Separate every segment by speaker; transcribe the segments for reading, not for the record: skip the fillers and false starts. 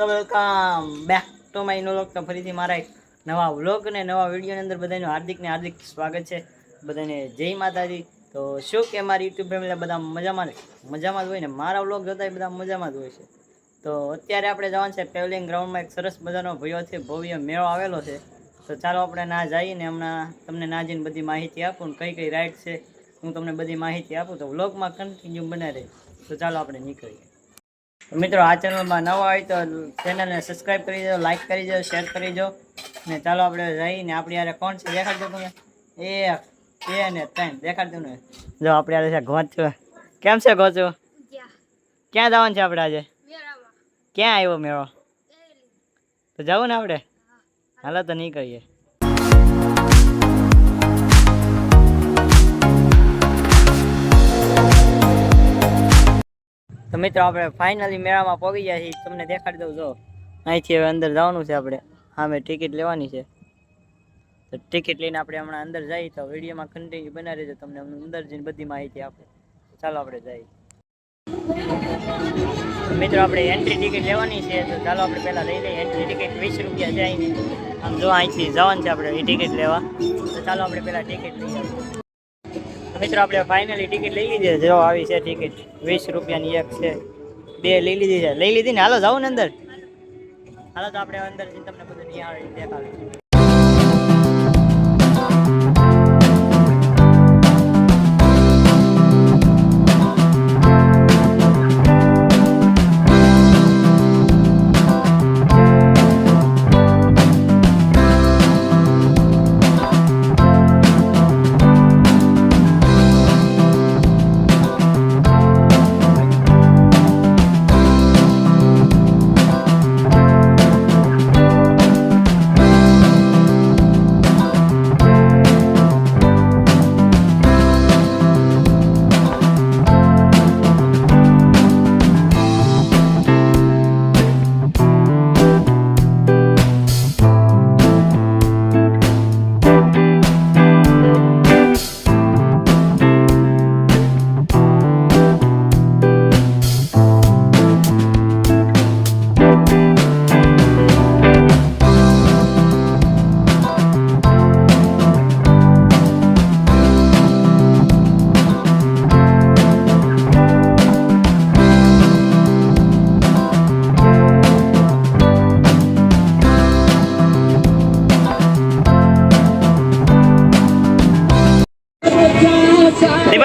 Speaker 1: દોસ્તો, welcome back to my નો vlog. તો ફરીથી મારા એક નવા વ્લોગ અને નવા વિડીયોની અંદર બધાનું હાર્દિક સ્વાગત છે. બધાને જય માતાજી. તો શું કે મારી યુટ્યુબ ફેમિલી બધા મજામાં જ હોય ને. મારા વ્લોગ જોતા એ બધા મજામાં જ હોય છે. તો અત્યારે આપણે જવાનું છે પેવલિંગ ગ્રાઉન્ડમાં. એક સરસ મજાનો ભવ્ય મેળો આવેલો છે. તો ચાલો આપણે ના જઈને હમણાં તમને ના જઈને બધી માહિતી આપું ને કઈ કઈ રાઈડ છે હું તમને બધી માહિતી આપું. તો વ્લોગમાં કન્ટિન્યુ બના રહે. તો ચાલો આપણે નીકળીએ. મિત્રો, આ ચેનલમાં નવા હોય તો ચેનલને સબસ્ક્રાઈબ કરી દો, લાઈક કરી દો, શેર કરી દો. ને ચાલો આપણે જઈને આપણી યારે કોણ છે દેખાડજો તમે. 1 2 ને 3 દેખાડજો ને. જો આપણે યારે છે ગોચો. કેમ છે ગોચો? ક્યાં જવાનું છે આપણે આજે? ક્યાં આવ્યો મેળો? તો જવું ને આપણે. હાલો તો નીકળીએ. તો મિત્રો, આપણે ફાઇનલી મેળામાં પહોંચી ગયા છીએ. તમને દેખાડી દઉં. જો અહીંથી હવે અંદર જવાનું છે આપણે. સામે ટિકિટ લેવાની છે. તો ટિકિટ લઈને આપણે હમણાં અંદર જઈએ. તો વિડીયોમાં કન્ટિન્યુ બના રહેજો, તમને અંદર જઈને બધી માહિતી આપે. ચાલો આપણે જઈએ. મિત્રો, આપણે એન્ટ્રી ટિકિટ લેવાની છે. તો ચાલો આપણે પહેલાં લઈ લઈએ. એન્ટ્રી ટિકિટ 20 રૂપિયા છે અહીંની. આમ જો અહીંથી જવાનું છે આપણે એ ટિકિટ લેવા. તો ચાલો આપણે પહેલાં ટિકિટ લઈ આવીએ. મિત્રો, આપણે ફાઇનલી ટિકિટ લઈ લીધી છે. જો આવી છે ટિકિટ. 20 રૂપિયાની એક છે. 2 લઈ લીધી છે. લઈ લીધી ને. હાલો જાવ ને અંદર. હાલો તો આપણે અંદર જઈને તમને બધું નિહાળી દેખાડીશું.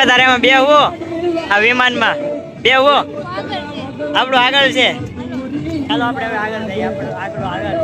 Speaker 1: તારે એમાં બેહવો, આ વિમાનમાં બેહવો. આપણું આગળ છે. ચાલો આપણે હવે આગળ જઈએ. આપણું આગળ.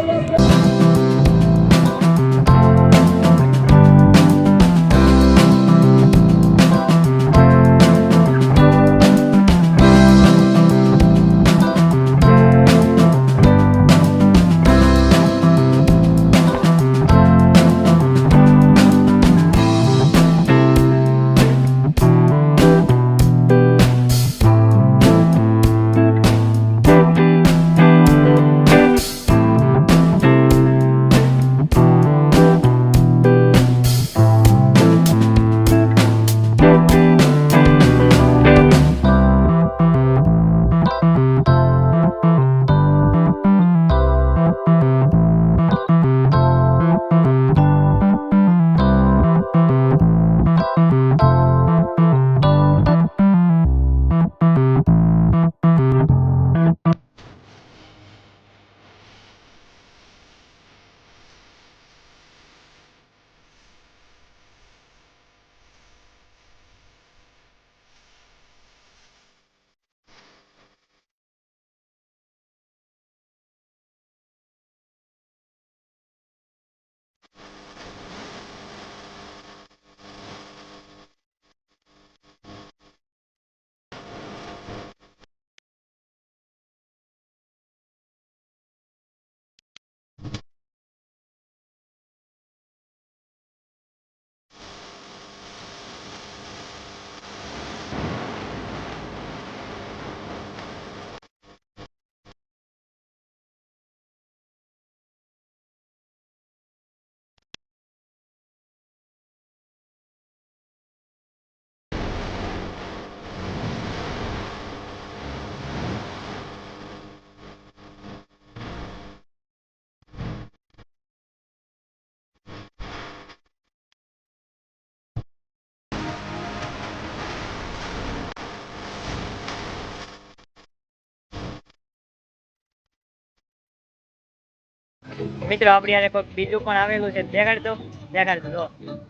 Speaker 1: મિત્રો આપણી યારે કોઈક બીજું પણ આવેલું છે, દેખાડ તો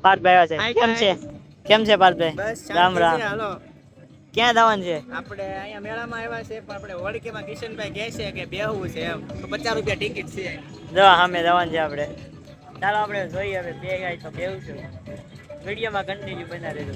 Speaker 1: પાર્થભાઈ આવ્યા છે. કેમ છે પાર્થભાઈ?
Speaker 2: બસ
Speaker 1: રામ
Speaker 2: શાંતિ
Speaker 1: રામ.
Speaker 2: છે. હાલો
Speaker 1: ક્યાં જવાનું છે?
Speaker 2: આપણે અહીંયા મેળામાં આવ્યા છે, પણ આપણે વડકીમાં કિશનભાઈ કહે છે કે બેહવું છે એમ, તો 50 રૂપિયા ટિકિટ છે.
Speaker 1: જો સામે જવાનું છે આપણે. ચાલો આપણે જોઈએ હવે બે ગાય તો બેવું છું. વિડીયોમાં કન્ટિન્યુ બના રહેજો.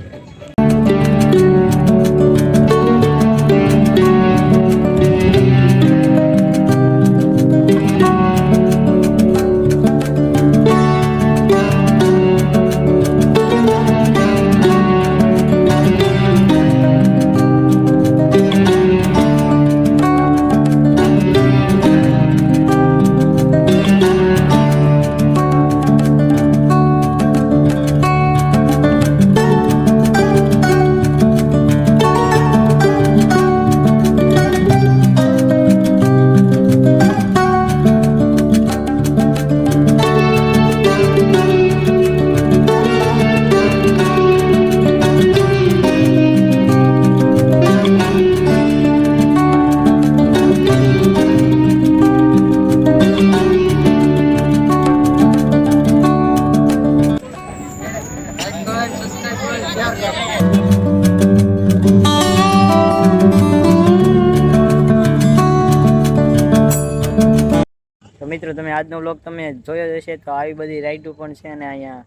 Speaker 1: તો મિત્રો તમે આજનો વ્લોગ તમે જોયો જ હશે. તો આવી બધી રાઈડો પણ છે અને અહીંયા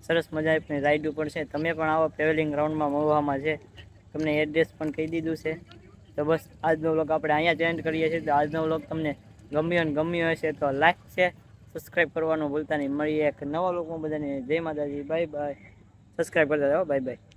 Speaker 1: સરસ મજાની રાઈડો પણ છે. તમે પણ આવો ટ્રેવલિંગ રાઉન્ડમાં મહુવામાં છે, તમને એડ્રેસ પણ કહી દીધું છે. તો બસ આજનો વ્લોગ આપણે અહીંયા જ એન્ડ કરીએ છીએ. તો આજનો વ્લોગ તમને ગમ્યો હશે તો લાઈક છે, સબસ્ક્રાઈબ કરવાનું ભૂલતા નહીં. મળીએ એક નવા વ્લોગમાં. બધાને જય માતાજી, બાય બાય. સબસ્ક્રાઈબ કરતા જાઓ, બાય બાય.